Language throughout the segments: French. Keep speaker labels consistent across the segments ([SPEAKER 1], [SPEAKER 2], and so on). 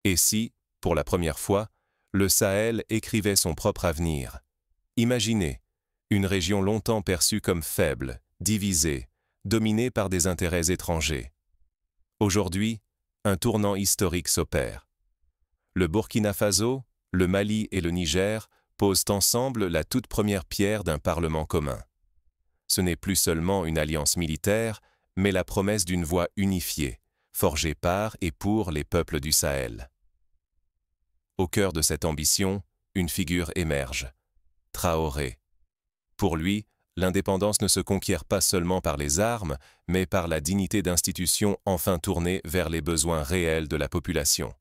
[SPEAKER 1] Et si, pour la première fois, le Sahel écrivait son propre avenir? Imaginez, une région longtemps perçue comme faible, divisée, dominée par des intérêts étrangers. Aujourd'hui, un tournant historique s'opère. Le Burkina Faso, le Mali et le Niger posent ensemble la toute première pierre d'un parlement commun. Ce n'est plus seulement une alliance militaire, mais la promesse d'une voie unifiée, forgée par et pour les peuples du Sahel. Au cœur de cette ambition, une figure émerge, Traoré. Pour lui, l'indépendance ne se conquiert pas seulement par les armes, mais par la dignité d'institutions enfin tournées vers les besoins réels de la population.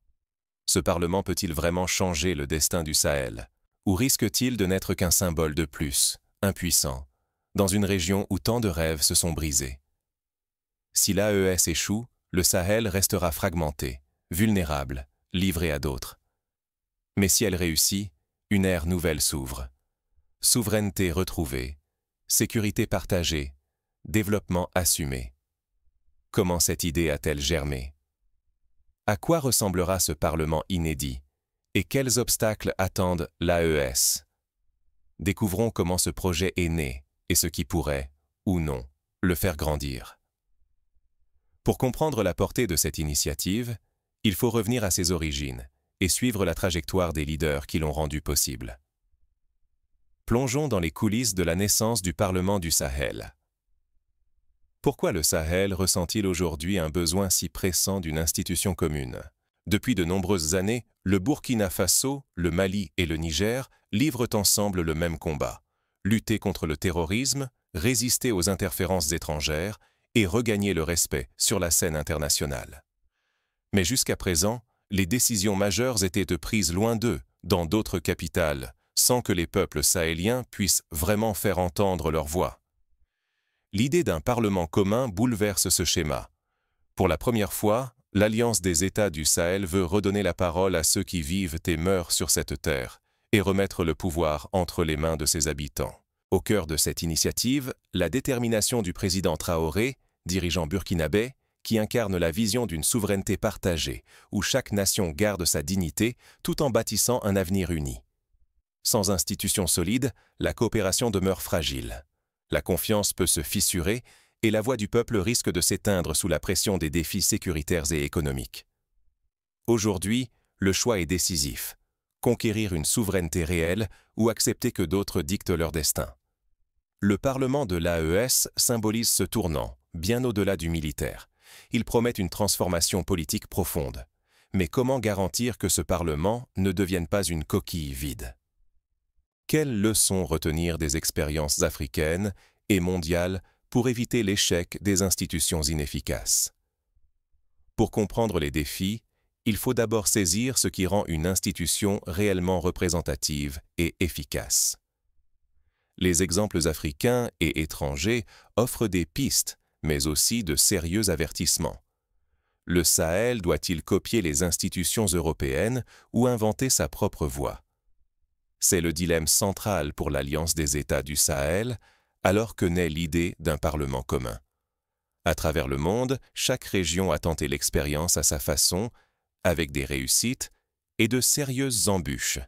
[SPEAKER 1] Ce Parlement peut-il vraiment changer le destin du Sahel? Ou risque-t-il de n'être qu'un symbole de plus, impuissant, dans une région où tant de rêves se sont brisés? Si l'AES échoue, le Sahel restera fragmenté, vulnérable, livré à d'autres. Mais si elle réussit, une ère nouvelle s'ouvre. Souveraineté retrouvée, sécurité partagée, développement assumé. Comment cette idée a-t-elle germé? À quoi ressemblera ce Parlement inédit? Et quels obstacles attendent l'AES? Découvrons comment ce projet est né et ce qui pourrait, ou non, le faire grandir. Pour comprendre la portée de cette initiative, il faut revenir à ses origines et suivre la trajectoire des leaders qui l'ont rendue possible. Plongeons dans les coulisses de la naissance du Parlement du Sahel. Pourquoi le Sahel ressent-il aujourd'hui un besoin si pressant d'une institution commune? Depuis de nombreuses années, le Burkina Faso, le Mali et le Niger livrent ensemble le même combat: lutter contre le terrorisme, résister aux interférences étrangères et regagner le respect sur la scène internationale. Mais jusqu'à présent, les décisions majeures étaient prises loin d'eux, dans d'autres capitales, sans que les peuples sahéliens puissent vraiment faire entendre leur voix. L'idée d'un parlement commun bouleverse ce schéma. Pour la première fois, l'Alliance des États du Sahel veut redonner la parole à ceux qui vivent et meurent sur cette terre et remettre le pouvoir entre les mains de ses habitants. Au cœur de cette initiative, la détermination du président Traoré, dirigeant burkinabé, qui incarne la vision d'une souveraineté partagée, où chaque nation garde sa dignité tout en bâtissant un avenir uni. Sans institutions solides, la coopération demeure fragile. La confiance peut se fissurer et la voix du peuple risque de s'éteindre sous la pression des défis sécuritaires et économiques. Aujourd'hui, le choix est décisif: conquérir une souveraineté réelle ou accepter que d'autres dictent leur destin. Le Parlement de l'AES symbolise ce tournant, bien au-delà du militaire. Il promet une transformation politique profonde. Mais comment garantir que ce Parlement ne devienne pas une coquille vide? Quelles leçons retenir des expériences africaines et mondiales pour éviter l'échec des institutions inefficaces? Pour comprendre les défis, il faut d'abord saisir ce qui rend une institution réellement représentative et efficace. Les exemples africains et étrangers offrent des pistes, mais aussi de sérieux avertissements. Le Sahel doit-il copier les institutions européennes ou inventer sa propre voie? C'est le dilemme central pour l'Alliance des États du Sahel, alors que naît l'idée d'un Parlement commun. À travers le monde, chaque région a tenté l'expérience à sa façon, avec des réussites et de sérieuses embûches.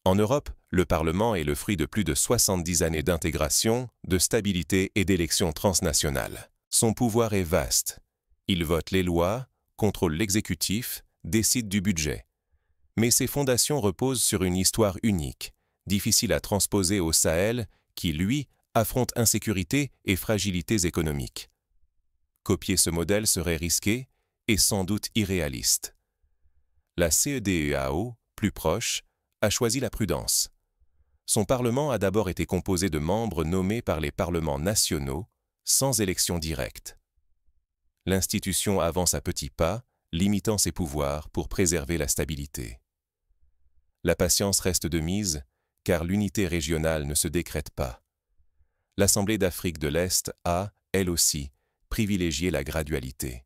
[SPEAKER 1] En Europe, le Parlement est le fruit de plus de 70 années d'intégration, de stabilité et d'élections transnationales. Son pouvoir est vaste. Il vote les lois, contrôle l'exécutif, décide du budget. Mais ses fondations reposent sur une histoire unique, difficile à transposer au Sahel, qui, lui, affronte insécurité et fragilités économiques. Copier ce modèle serait risqué et sans doute irréaliste. La CEDEAO, plus proche, a choisi la prudence. Son Parlement a d'abord été composé de membres nommés par les parlements nationaux, sans élection directe. L'institution avance à petits pas, limitant ses pouvoirs pour préserver la stabilité. La patience reste de mise, car l'unité régionale ne se décrète pas. L'Assemblée d'Afrique de l'Est a, elle aussi, privilégié la gradualité.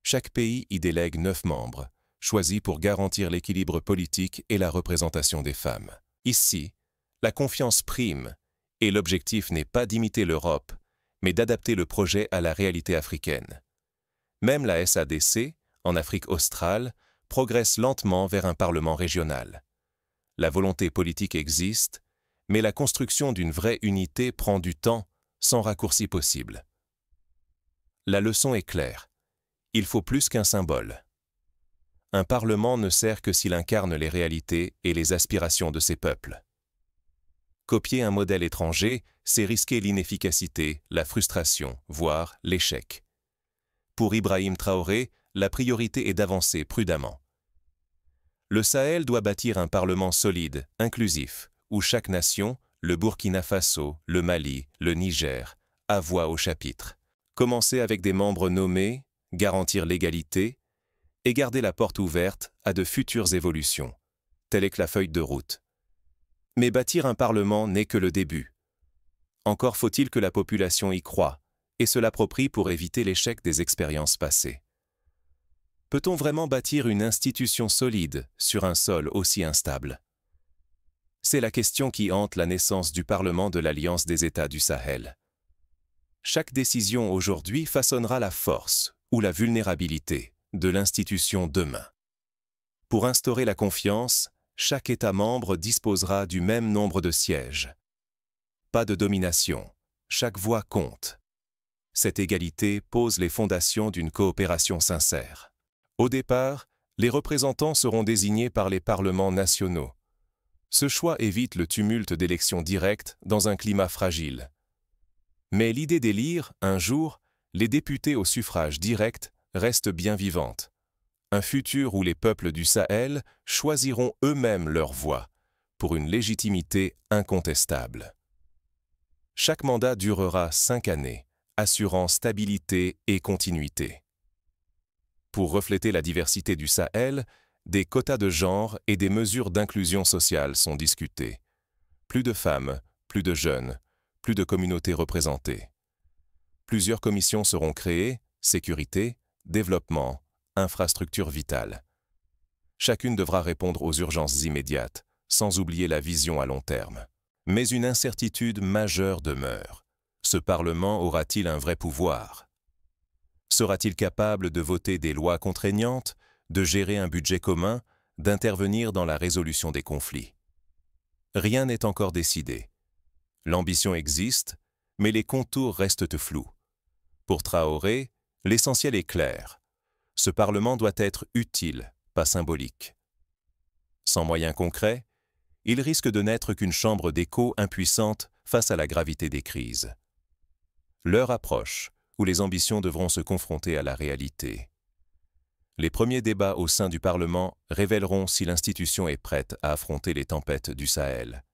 [SPEAKER 1] Chaque pays y délègue 9 membres, choisis pour garantir l'équilibre politique et la représentation des femmes. Ici, la confiance prime, et l'objectif n'est pas d'imiter l'Europe, mais d'adapter le projet à la réalité africaine. Même la SADC, en Afrique australe, progresse lentement vers un parlement régional. La volonté politique existe, mais la construction d'une vraie unité prend du temps, sans raccourci possible. La leçon est claire. Il faut plus qu'un symbole. Un parlement ne sert que s'il incarne les réalités et les aspirations de ses peuples. Copier un modèle étranger, c'est risquer l'inefficacité, la frustration, voire l'échec. Pour Ibrahim Traoré, la priorité est d'avancer prudemment. Le Sahel doit bâtir un parlement solide, inclusif, où chaque nation, le Burkina Faso, le Mali, le Niger, a voix au chapitre. Commencer avec des membres nommés, garantir l'égalité et garder la porte ouverte à de futures évolutions, telle est la feuille de route. Mais bâtir un parlement n'est que le début. Encore faut-il que la population y croie et se l'approprie pour éviter l'échec des expériences passées. Peut-on vraiment bâtir une institution solide sur un sol aussi instable? C'est la question qui hante la naissance du Parlement de l'Alliance des États du Sahel. Chaque décision aujourd'hui façonnera la force ou la vulnérabilité de l'institution demain. Pour instaurer la confiance, chaque État membre disposera du même nombre de sièges. Pas de domination, chaque voix compte. Cette égalité pose les fondations d'une coopération sincère. Au départ, les représentants seront désignés par les parlements nationaux. Ce choix évite le tumulte d'élections directes dans un climat fragile. Mais l'idée d'élire, un jour, les députés au suffrage direct reste bien vivante. Un futur où les peuples du Sahel choisiront eux-mêmes leur voix, pour une légitimité incontestable. Chaque mandat durera 5 années, assurant stabilité et continuité. Pour refléter la diversité du Sahel, des quotas de genre et des mesures d'inclusion sociale sont discutés. Plus de femmes, plus de jeunes, plus de communautés représentées. Plusieurs commissions seront créées, sécurité, développement, infrastructures vitales. Chacune devra répondre aux urgences immédiates, sans oublier la vision à long terme. Mais une incertitude majeure demeure. Ce Parlement aura-t-il un vrai pouvoir? Sera-t-il capable de voter des lois contraignantes, de gérer un budget commun, d'intervenir dans la résolution des conflits? Rien n'est encore décidé. L'ambition existe, mais les contours restent flous. Pour Traoré, l'essentiel est clair. Ce Parlement doit être utile, pas symbolique. Sans moyens concrets, il risque de n'être qu'une chambre d'écho impuissante face à la gravité des crises. L'heure approche où les ambitions devront se confronter à la réalité. Les premiers débats au sein du Parlement révéleront si l'institution est prête à affronter les tempêtes du Sahel.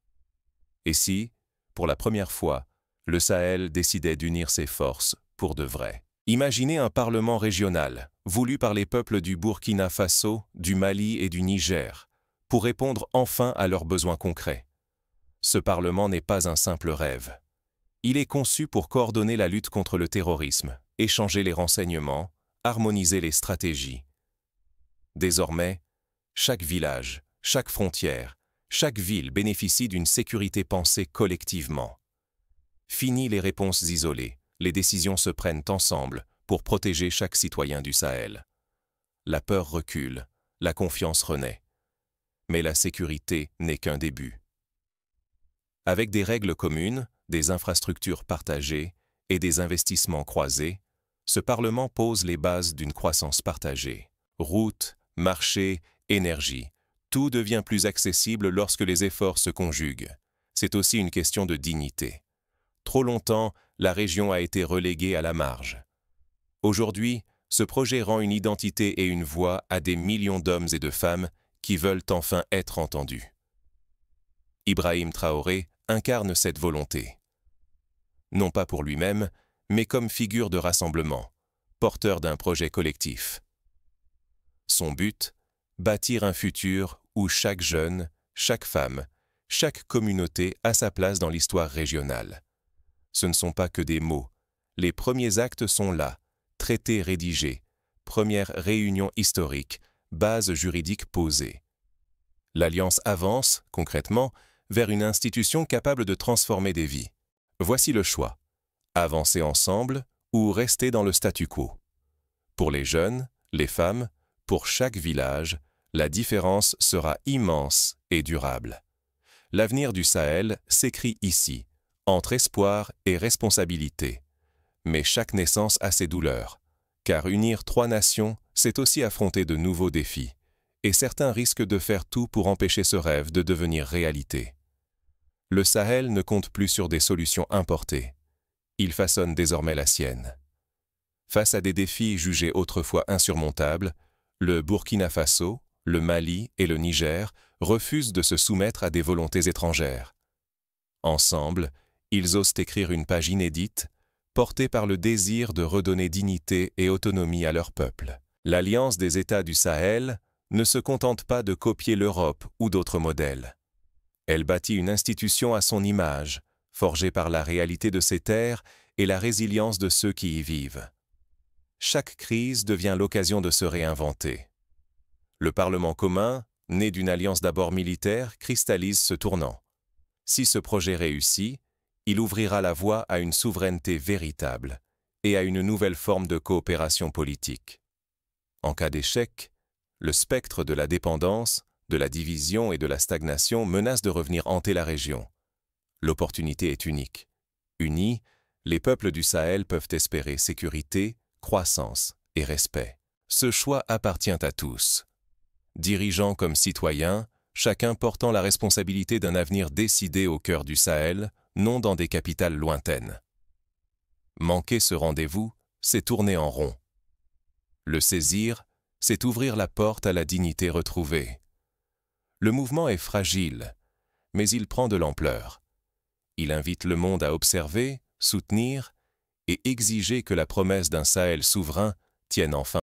[SPEAKER 1] Et si, pour la première fois, le Sahel décidait d'unir ses forces pour de vrai. Imaginez un Parlement régional, voulu par les peuples du Burkina Faso, du Mali et du Niger, pour répondre enfin à leurs besoins concrets. Ce Parlement n'est pas un simple rêve. Il est conçu pour coordonner la lutte contre le terrorisme, échanger les renseignements, harmoniser les stratégies. Désormais, chaque village, chaque frontière, chaque ville bénéficie d'une sécurité pensée collectivement. Fini les réponses isolées, les décisions se prennent ensemble pour protéger chaque citoyen du Sahel. La peur recule, la confiance renaît. Mais la sécurité n'est qu'un début. Avec des règles communes, des infrastructures partagées et des investissements croisés, ce Parlement pose les bases d'une croissance partagée. Routes, marchés, énergie, tout devient plus accessible lorsque les efforts se conjuguent. C'est aussi une question de dignité. Trop longtemps, la région a été reléguée à la marge. Aujourd'hui, ce projet rend une identité et une voix à des millions d'hommes et de femmes qui veulent enfin être entendus. Ibrahim Traoré incarne cette volonté. Non pas pour lui-même, mais comme figure de rassemblement, porteur d'un projet collectif. Son but, bâtir un futur où chaque jeune, chaque femme, chaque communauté a sa place dans l'histoire régionale. Ce ne sont pas que des mots. Les premiers actes sont là, traités rédigés, première réunion historique, base juridique posée. L'Alliance avance, concrètement, vers une institution capable de transformer des vies. Voici le choix. Avancer ensemble ou rester dans le statu quo. Pour les jeunes, les femmes, pour chaque village, la différence sera immense et durable. L'avenir du Sahel s'écrit ici, entre espoir et responsabilité. Mais chaque naissance a ses douleurs, car unir 3 nations, c'est aussi affronter de nouveaux défis, et certains risquent de faire tout pour empêcher ce rêve de devenir réalité. Le Sahel ne compte plus sur des solutions importées. Il façonne désormais la sienne. Face à des défis jugés autrefois insurmontables, le Burkina Faso, le Mali et le Niger refusent de se soumettre à des volontés étrangères. Ensemble, ils osent écrire une page inédite, portée par le désir de redonner dignité et autonomie à leur peuple. L'Alliance des États du Sahel ne se contente pas de copier l'Europe ou d'autres modèles. Elle bâtit une institution à son image, forgée par la réalité de ses terres et la résilience de ceux qui y vivent. Chaque crise devient l'occasion de se réinventer. Le Parlement commun, né d'une alliance d'abord militaire, cristallise ce tournant. Si ce projet réussit, il ouvrira la voie à une souveraineté véritable et à une nouvelle forme de coopération politique. En cas d'échec, le spectre de la dépendance, de la division et de la stagnation menace de revenir hanter la région. L'opportunité est unique. Unis, les peuples du Sahel peuvent espérer sécurité, croissance et respect. Ce choix appartient à tous. Dirigeants comme citoyens, chacun portant la responsabilité d'un avenir décidé au cœur du Sahel, non dans des capitales lointaines. Manquer ce rendez-vous, c'est tourner en rond. Le saisir, c'est ouvrir la porte à la dignité retrouvée. Le mouvement est fragile, mais il prend de l'ampleur. Il invite le monde à observer, soutenir et exiger que la promesse d'un Sahel souverain tienne enfin